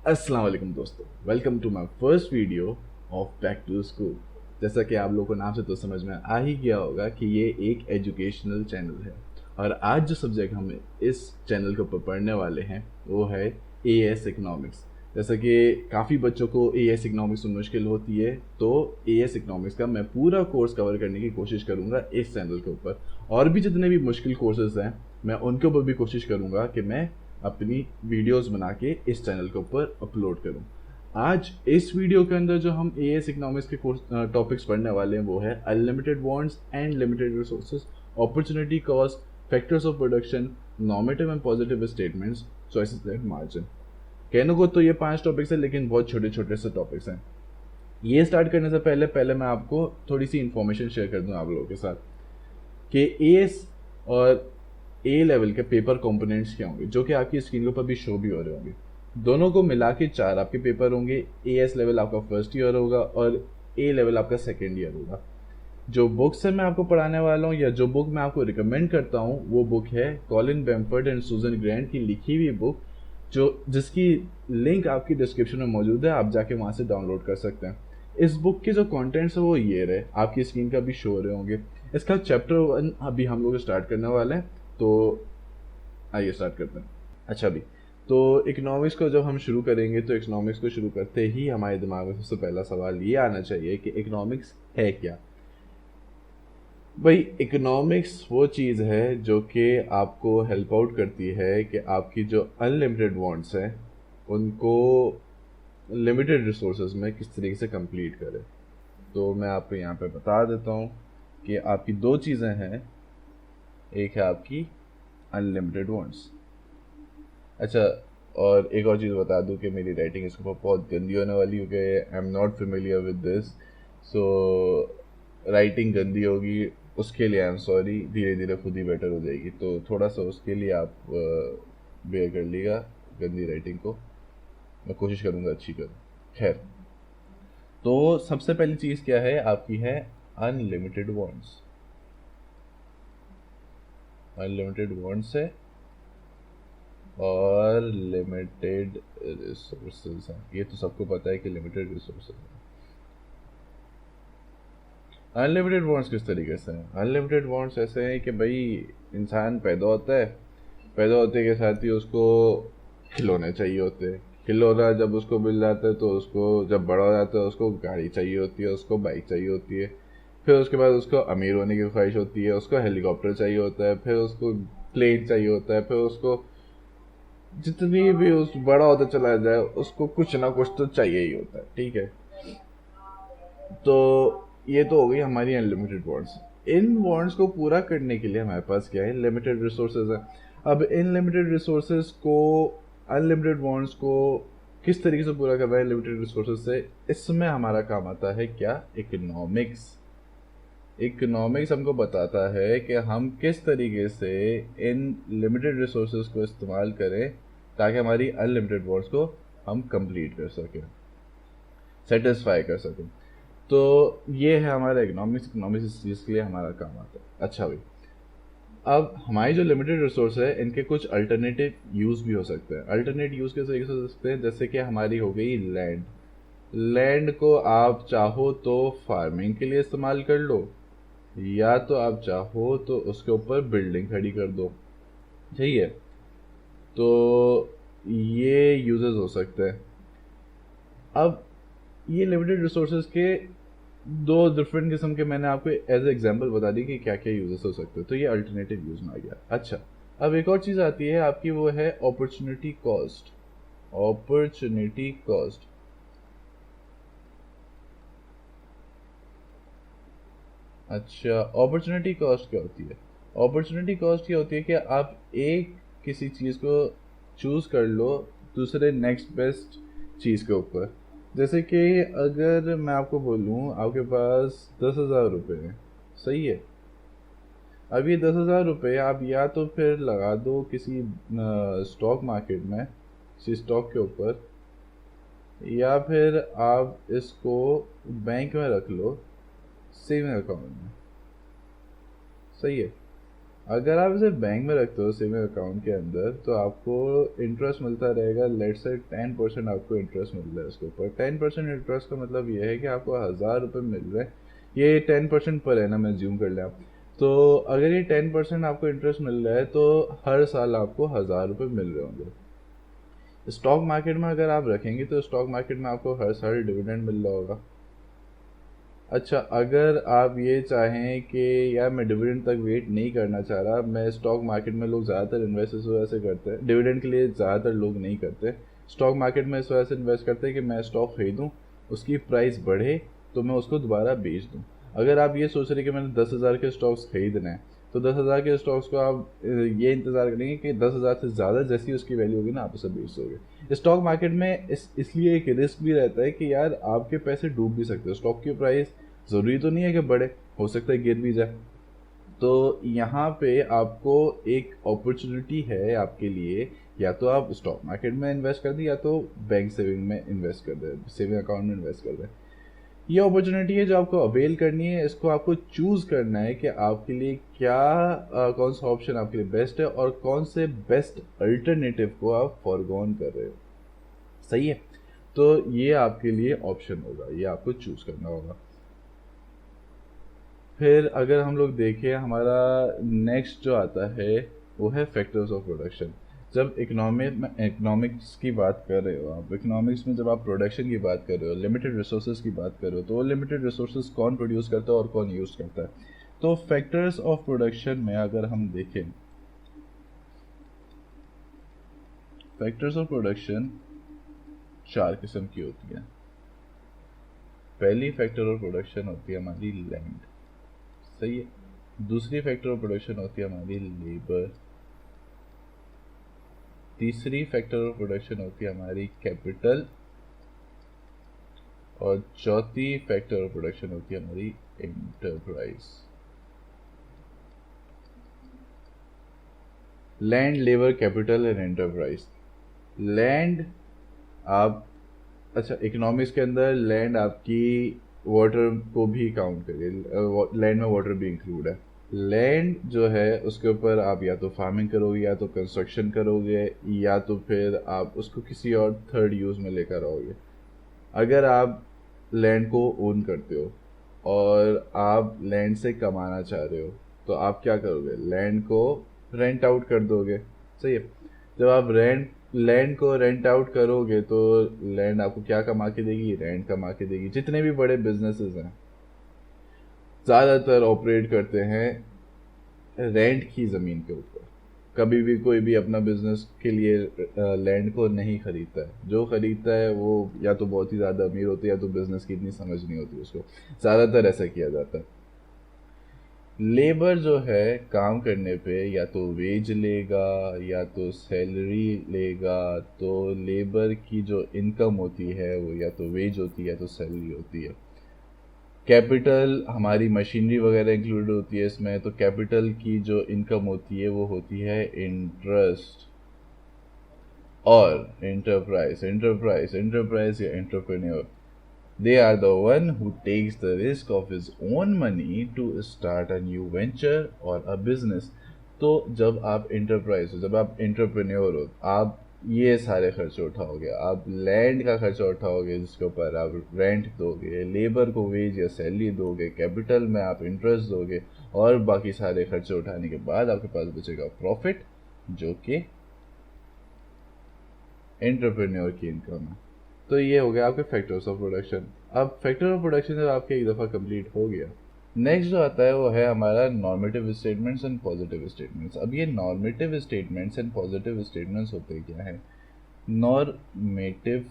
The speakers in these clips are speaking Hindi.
अस्सलाम वालेकुम दोस्तों, welcome to my first video of back to school. जैसा कि आप लोगों को नाम से तो समझ में आ ही गया होगा कि ये एक एजुकेशनल चैनल है और आज जो सब्जेक्ट हम इस चैनल के ऊपर पढ़ने वाले हैं वो है एएस इकोनॉमिक्स। जैसा कि काफ़ी बच्चों को एएस इकोनॉमिक्स में मुश्किल होती है, तो एएस इकोनॉमिक्स का मैं पूरा कोर्स कवर करने की कोशिश करूँगा इस चैनल के ऊपर। और भी जितने भी मुश्किल कोर्सेज हैं मैं उनके ऊपर भी कोशिश करूँगा कि मैं अपनी वीडियोस बना के इस चैनल के ऊपर अपलोड करूं। आज इस वीडियो के अंदर जो हम एएस इकोनॉमिक्स के कोर्स टॉपिक्स पढ़ने वाले हैं वो है unlimited wants and limited resources, opportunity cost, factors of production, normative and positive statements, choices and margin. कहने को तो ये 5 टॉपिक्स हैं लेकिन बहुत छोटे छोटे से टॉपिक्स हैं। ये स्टार्ट करने से पहले पहले मैं आपको थोड़ी सी इंफॉर्मेशन शेयर कर दूं आप लोगों के साथ कि एएस और ए लेवल के पेपर कंपोनेंट्स क्या होंगे, जो कि आपकी स्क्रीन के ऊपर भी शो भी हो रहे होंगे। दोनों को मिला के 4 आपके पेपर होंगे। एएस लेवल आपका फर्स्ट ईयर होगा और ए लेवल आपका सेकेंड ईयर होगा। जो बुक से मैं आपको पढ़ाने वाला हूँ या जो बुक मैं आपको रिकमेंड करता हूँ वो बुक है कॉलिन बैम्फर्ड एंड सूजन ग्रैंट की लिखी हुई बुक, जो जिसकी लिंक आपकी डिस्क्रिप्शन में मौजूद है, आप जाके वहाँ से डाउनलोड कर सकते हैं। इस बुक के जो कंटेंट्स है वो ये रहे, आपकी स्क्रीन का भी शो हो रहे होंगे। इसका चैप्टर 1 अभी हम लोग स्टार्ट करने वाले हैं, तो आइए स्टार्ट करते हैं। अच्छा अभी तो इकोनॉमिक्स को जब हम शुरू करेंगे तो इकोनॉमिक्स को शुरू करते ही हमारे दिमाग में सबसे पहला सवाल ये आना चाहिए कि इकोनॉमिक्स है क्या। भाई इकोनॉमिक्स वो चीज़ है जो कि आपको हेल्प आउट करती है कि आपकी जो अनलिमिटेड वांट्स हैं उनको लिमिटेड रिसोर्सेज में किस तरीके से कंप्लीट करें। तो मैं आपको यहाँ पे बता देता हूँ कि आपकी दो चीज़ें हैं। एक है आपकी अनलिमिटेड वांट्स। अच्छा, और एक और चीज़ बता दूं कि मेरी राइटिंग इसके ऊपर बहुत गंदी होने वाली है, क्योंकि I am not familiar with this. So writing गंदी होगी उसके लिए आई एम सॉरी, धीरे धीरे खुद ही बेटर हो जाएगी, तो थोड़ा सा उसके लिए आप बेयर कर लीजिएगा गंदी राइटिंग को। मैं कोशिश करूँगा अच्छी करूँ। खैर, तो सबसे पहली चीज़ क्या है आपकी है अनलिमिटेड वांट्स। अनलिमिटेड वांट्स है और लिमिटेड रिसोर्सेज हैं। ये तो सबको पता है कि लिमिटेड रिसोर्सेज हैं। अनलिमिटेड वांट्स किस तरीके से हैं? अनलिमिटेड वांट्स ऐसे हैं कि भाई इंसान पैदा होता है, पैदा होते के साथ ही उसको खिलौने चाहिए होते हैं। खिलौना जब उसको मिल जाता है तो उसको जब बड़ा हो जाता है उसको गाड़ी चाहिए होती है, उसको बाइक चाहिए होती है। फिर उसके बाद उसको अमीर होने की ख्वाहिश होती है, उसको हेलीकॉप्टर चाहिए होता है, फिर उसको प्लेन चाहिए होता है, फिर उसको जितनी भी उस बड़ा होता चला जाए उसको कुछ ना कुछ तो चाहिए ही होता है। ठीक है, तो ये तो हो गई हमारी अनलिमिटेड वांट्स। इन वांट्स को पूरा करने के लिए हमारे पास क्या है, लिमिटेड रिसोर्सेज है। अब इन लिमिटेड रिसोर्सेज को, अनलिमिटेड वांट्स को किस तरीके से पूरा करना है लिमिटेड रिसोर्सेज से, इसमें हमारा काम आता है क्या, इकोनॉमिक्स। इकोनॉमिक्स हमको बताता है कि हम किस तरीके से इन लिमिटेड रिसोर्सेज को इस्तेमाल करें ताकि हमारी अनलिमिटेड वांट्स को हम कंप्लीट कर सकें, सेटिस्फाई कर सकें। तो ये है हमारा इकोनॉमिक्स। इकोनॉमिक्स इस चीज़ के लिए हमारा काम आता है। अच्छा भाई, अब हमारी जो लिमिटेड रिसोर्स है इनके कुछ अल्टरनेटिव यूज़ भी हो सकते हैं। अल्टरनेट यूज़ किस तरीके से हो सकते हैं, जैसे कि हमारी हो गई लैंड। लैंड को आप चाहो तो फार्मिंग के लिए इस्तेमाल कर लो, या तो आप चाहो तो उसके ऊपर बिल्डिंग खड़ी कर दो। सही है, तो ये यूजेस हो सकते हैं। अब ये लिमिटेड रिसोर्सेज के दो डिफरेंट किस्म के मैंने आपको एज एग्जांपल बता दी कि क्या क्या यूजेस हो सकते हैं, तो ये अल्टरनेटिव यूज में आ गया। अच्छा, अब एक और चीज़ आती है आपकी, वो है अपॉर्चुनिटी कॉस्ट। अपॉर्चुनिटी कॉस्ट, अच्छा अपॉर्चुनिटी कॉस्ट क्या होती है? अपॉर्चुनिटी कॉस्ट ये होती है कि आप एक किसी चीज़ को चूज़ कर लो दूसरे नेक्स्ट बेस्ट चीज़ के ऊपर। जैसे कि अगर मैं आपको बोलूँ आपके पास 10,000 रुपये हैं, सही है। अब ये 10,000 रुपये आप या तो फिर लगा दो किसी स्टॉक मार्केट में, किसी स्टॉक के ऊपर, या फिर आप इसको बैंक में रख लो, सेविंग अकाउंट में। सही है। अगर आप इसे बैंक में रखते हो सेविंग अकाउंट के अंदर तो आपको इंटरेस्ट मिलता रहेगा, लेट से 10% आपको इंटरेस्ट मिल रहा है उसके ऊपर। 10% इंटरेस्ट का मतलब ये है कि आपको 1000 रुपये मिल रहे हैं। ये 10% पर है ना, मैं ज्यूम कर लें आप। तो अगर ये 10% आपको इंटरेस्ट मिल रहा है तो हर साल आपको 1000 रुपये मिल रहे होंगे। स्टॉक मार्केट में अगर आप रखेंगे तो स्टॉक मार्केट में आपको हर साल डिविडेंड मिल रहा होगा। अच्छा, अगर आप ये चाहें कि यार मैं डिविडेंड तक वेट नहीं करना चाह रहा, मैं स्टॉक मार्केट में लोग ज़्यादातर इन्वेस्ट इस वजह से करते हैं, डिविडेंड के लिए ज़्यादातर लोग नहीं करते। स्टॉक मार्केट में इस वजह से इन्वेस्ट करते हैं कि मैं स्टॉक खरीदूँ, उसकी प्राइस बढ़े तो मैं उसको दोबारा बेच दूँ। अगर आप ये सोच रहे कि मैंने 10,000 के स्टॉक्स खरीदने हैं तो 10,000 के स्टॉक्स को आप ये इंतज़ार करेंगे कि 10,000 से ज़्यादा जैसी उसकी वैल्यू होगी ना आप उसे बेच दोगे। स्टॉक मार्केट में इसलिए एक रिस्क भी रहता है कि यार आपके पैसे डूब भी सकते हैं। स्टॉक की प्राइस ज़रूरी तो नहीं है कि बढ़े, हो सकता है गिर भी जाए। तो यहाँ पे आपको एक अपॉर्चुनिटी है आपके लिए, या तो आप स्टॉक मार्केट में इन्वेस्ट कर दें या तो बैंक सेविंग में इन्वेस्ट कर दें, सेविंग अकाउंट में इन्वेस्ट कर दें। ये अपॉर्चुनिटी है जो आपको अवेल करनी है। इसको आपको चूज़ करना है कि आपके लिए क्या कौन सा ऑप्शन आपके लिए बेस्ट है और कौन से बेस्ट अल्टरनेटिव को आप फॉरगॉन कर रहे हो। सही है, तो ये आपके लिए ऑप्शन होगा, ये आपको चूज़ करना होगा। फिर अगर हम लोग देखें, हमारा नेक्स्ट जो आता है वो है फैक्टर्स ऑफ प्रोडक्शन। जब इकोनॉमिक्स की बात कर रहे हो आप, इकोनॉमिक्स में जब आप प्रोडक्शन की बात कर रहे हो, लिमिटेड रिसोर्सेज की बात कर रहे हो, तो वो लिमिटेड रिसोर्सेज कौन प्रोड्यूस करता है और कौन यूज़ करता है। तो फैक्टर्स ऑफ प्रोडक्शन में अगर हम देखें, फैक्टर्स ऑफ प्रोडक्शन 4 किस्म की होती है। पहली फैक्टर ऑफ प्रोडक्शन होती है हमारी लैंड, सही है। दूसरी फैक्टर ऑफ प्रोडक्शन होती है हमारी लेबर। तीसरी फैक्टर ऑफ प्रोडक्शन होती है हमारी कैपिटल। और चौथी फैक्टर ऑफ प्रोडक्शन होती है हमारी enterprise. Land, labour, capital and enterprise. Land आप, अच्छा इकोनॉमिक्स के अंदर लैंड आपकी वाटर को भी काउंट करिए, लैंड में वाटर भी इंक्लूड है। लैंड जो है उसके ऊपर आप या तो फार्मिंग करोगे, या तो कंस्ट्रक्शन करोगे, या तो फिर आप उसको किसी और थर्ड यूज़ में लेकर आओगे। अगर आप लैंड को ओन करते हो और आप लैंड से कमाना चाह रहे हो तो आप क्या करोगे, लैंड को रेंट आउट कर दोगे। सही है, जब आप लैंड को रेंट आउट करोगे तो लैंड आपको क्या कमा के देगी, रेंट कमा के देगी। जितने भी बड़े बिजनेसेस हैं ज़्यादातर ऑपरेट करते हैं रेंट की ज़मीन के ऊपर। कभी भी कोई भी अपना बिजनेस के लिए लैंड को नहीं खरीदता है। जो खरीदता है वो या तो बहुत ही ज़्यादा अमीर होती है या तो बिजनेस की इतनी समझ नहीं होती उसको, ज़्यादातर ऐसा किया जाता है। लेबर जो है काम करने पे या तो वेज लेगा या तो सैलरी लेगा। तो लेबर की जो इनकम होती है वो या तो वेज होती है या तो सैलरी होती है। कैपिटल हमारी मशीनरी वगैरह इंक्लूड होती है इसमें, तो कैपिटल की जो इनकम होती है वो होती है इंटरेस्ट। और एंटरप्राइज या entrepreneur, they are the one who takes the risk of his own money to start a new venture or a business। तो जब आप एंटरप्राइज हो, जब आप एंटरप्रेन्योर हो, आप ये सारे खर्चे उठाओगे। आप लैंड का खर्चा उठाओगे जिसके ऊपर आप रेंट दोगे, लेबर को वेज या सैलरी दोगे, कैपिटल में आप इंटरेस्ट दोगे, और बाकी सारे खर्चे उठाने के बाद आपके पास बचेगा प्रॉफिट, जो कि एंटरप्रेन्योर की इनकम है। तो ये हो गया आपके फैक्टर्स ऑफ प्रोडक्शन। अब फैक्टर ऑफ प्रोडक्शन जब आपके एक दफ़ा कंप्लीट हो गया, नेक्स्ट जो आता है वो है हमारा normative statements and positive statements. अब ये normative statements and positive statements होते क्या है। Normative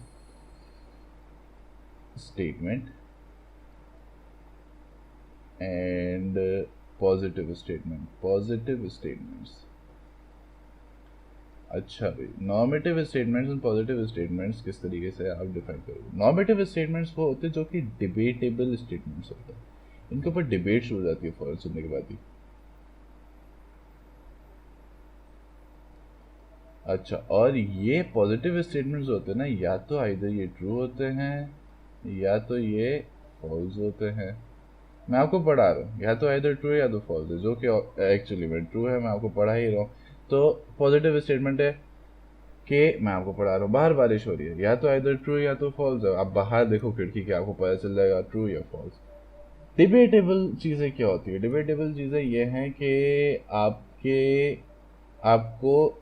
statement and positive statements. अच्छा भाई, normative statements and positive statements किस तरीके से आप डिफाइन करोगे। नॉर्मेटिव स्टेटमेंट्स वो होते हैं जो कि डिबेटेबल स्टेटमेंट्स होते हैं, इनके ऊपर डिबेट शुरू हो जाती है फौरन सुनने के बाद ही। अच्छा, और ये पॉजिटिव स्टेटमेंट्स होते हैं ना, या तो आइदर ये ट्रू होते हैं या तो ये फॉल्स होते हैं। मैं आपको पढ़ा रहा हूँ, या तो आइदर ट्रू या तो फॉल्स है, जो कि एक्चुअली में ट्रू है, मैं आपको पढ़ा ही रहा हूँ। तो पॉजिटिव स्टेटमेंट है कि मैं आपको पढ़ा रहा हूँ, बाहर बारिश हो रही है, या तो आइदर ट्रू या तो फॉल्स है। आप बाहर देखो खिड़की के, आपको पता चल जाएगा ट्रू या फॉल्स। डिबेटेबल चीज़ें क्या होती है? डिबेटेबल चीज़ें ये हैं कि आपको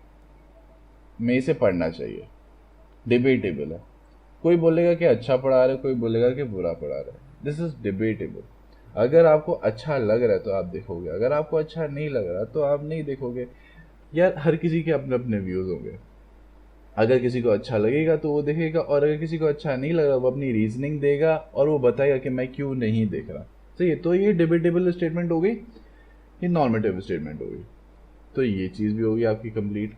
में से पढ़ना चाहिए, डिबेटेबल है। कोई बोलेगा कि अच्छा पढ़ा रहा है, कोई बोलेगा कि बुरा पढ़ा रहा है, दिस इज डिबेटेबल। अगर आपको अच्छा लग रहा है तो आप देखोगे, अगर आपको अच्छा नहीं लग रहा तो आप नहीं देखोगे। यार हर किसी के अपने अपने व्यूज़ होंगे, अगर किसी को अच्छा लगेगा तो वो देखेगा, और अगर किसी को अच्छा नहीं लगा वो अपनी रीजनिंग देगा और वो बताएगा कि मैं क्यों नहीं देख रहा। सही है, तो ये डिबेटेबल स्टेटमेंट हो गई, ये नॉर्मेटिव स्टेटमेंट हो गई। तो ये चीज़ भी होगी आपकी कंप्लीट।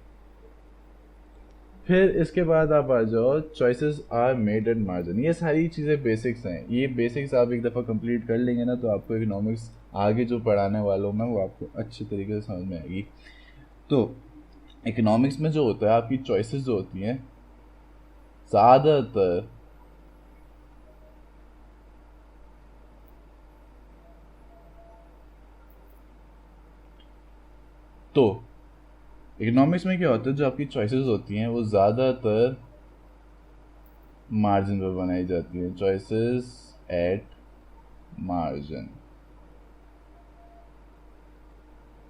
फिर इसके बाद आप आ जाओ, choices are made at margin. ये सारी चीज़ें बेसिक्स हैं, ये बेसिक्स आप एक दफ़ा कंप्लीट कर लेंगे ना, तो आपको इकोनॉमिक्स आगे जो पढ़ाने वालों में वो आपको अच्छे तरीके से समझ में आएगी। तो इकोनॉमिक्स में जो होता है, आपकी चॉइसेस जो होती हैं ज़्यादातर तो इकोनॉमिक्स में क्या होता है, जो आपकी चॉइसेस होती हैं वो ज़्यादातर मार्जिन पर बनाई जाती हैं, चॉइसेस एट मार्जिन।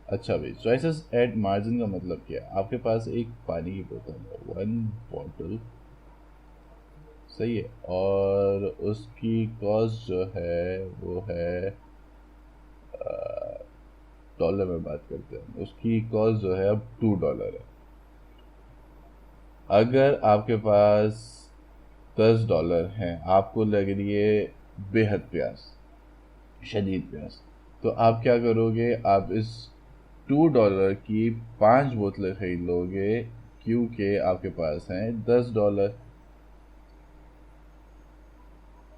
अच्छा भाई, चॉइसेस एट मार्जिन का मतलब क्या है? आपके पास एक पानी की बोतल है, 1 बॉटल, सही है, और उसकी कॉस्ट जो है वो है डॉलर में बात करते हैं, उसकी कॉस्ट जो है अब $2 है। अगर आपके पास $10 हैं, आपको लग रही है बेहद प्यास, शदीद प्यास, तो आप क्या करोगे? आप इस $2 की 5 बोतलें खरीद लोगे, क्योंकि आपके पास हैं $10।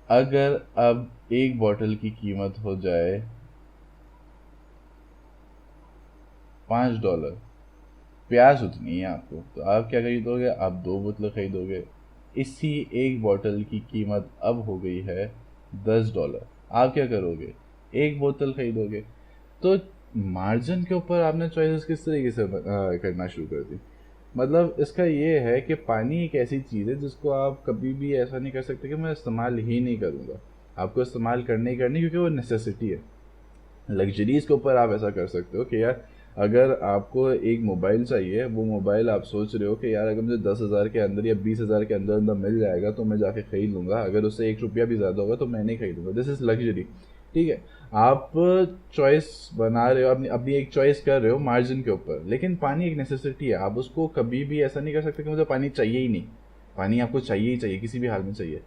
अगर अब एक बोतल की कीमत हो जाए $5, प्यास उतनी है आपको, तो आप क्या खरीदोगे? आप 2 बोतलें खरीदोगे। इसी एक बोतल की कीमत अब हो गई है $10, आप क्या करोगे? एक बोतल खरीदोगे। तो मार्जिन के ऊपर आपने चॉइसेस किस तरीके से करना शुरू कर दी? मतलब इसका ये है कि पानी एक ऐसी चीज़ है जिसको आप कभी भी ऐसा नहीं कर सकते कि मैं इस्तेमाल ही नहीं करूँगा। आपको इस्तेमाल करनी ही करनी, क्योंकि वो नेसेसिटी है। लग्जरीज़ के ऊपर आप ऐसा कर सकते हो कि यार अगर आपको एक मोबाइल चाहिए, वो मोबाइल आप सोच रहे हो कि यार अगर मुझे 10,000 के अंदर या 20,000 के अंदर अंदर मिल जाएगा तो मैं जाके ख़रीद लूँगा, अगर उससे 1 रुपया भी ज़्यादा होगा तो मैं नहीं खरीदूँगा। This is luxury. ठीक है, आप चॉइस बना रहे हो, अपनी अपनी एक चॉइस कर रहे हो मार्जिन के ऊपर, लेकिन पानी एक नेसेसिटी है। आप उसको कभी भी ऐसा नहीं कर सकते कि मुझे पानी चाहिए ही नहीं, पानी आपको चाहिए ही चाहिए, किसी भी हाल में चाहिए।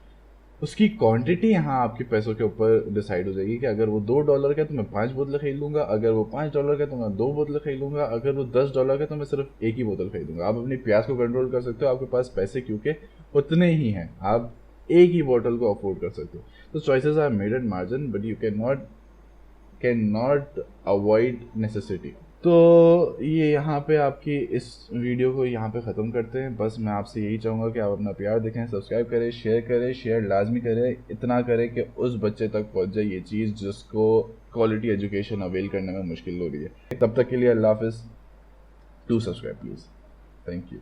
उसकी क्वांटिटी यहाँ आपके पैसों के ऊपर डिसाइड हो जाएगी कि अगर वो $2 का तो मैं 5 बोतलें खरीद लूँगा, अगर वो $5 का तो मैं 2 बोतलें खरीद लूँगा, अगर वो $10 का तो मैं सिर्फ एक ही बोतल खरीदूँगा। आप अपनी प्यास को कंट्रोल कर सकते हो, आपके पास पैसे क्योंकि उतने ही हैं, आप एक ही बोतल को अफोर्ड कर सकते हो। तो choices are made at margin, but you can not avoid necessity. तो ये यहाँ पे आपकी इस वीडियो को यहाँ पे ख़त्म करते हैं। बस मैं आपसे यही चाहूँगा कि आप अपना प्यार देखें, सब्सक्राइब करें, शेयर लाजमी करें, इतना करें कि उस बच्चे तक पहुँच जाए ये चीज़ जिसको क्वालिटी एजुकेशन अवेल करने में मुश्किल हो रही है। तब तक के लिए अल्लाह हाफ़िज़। Do subscribe please. Thank you.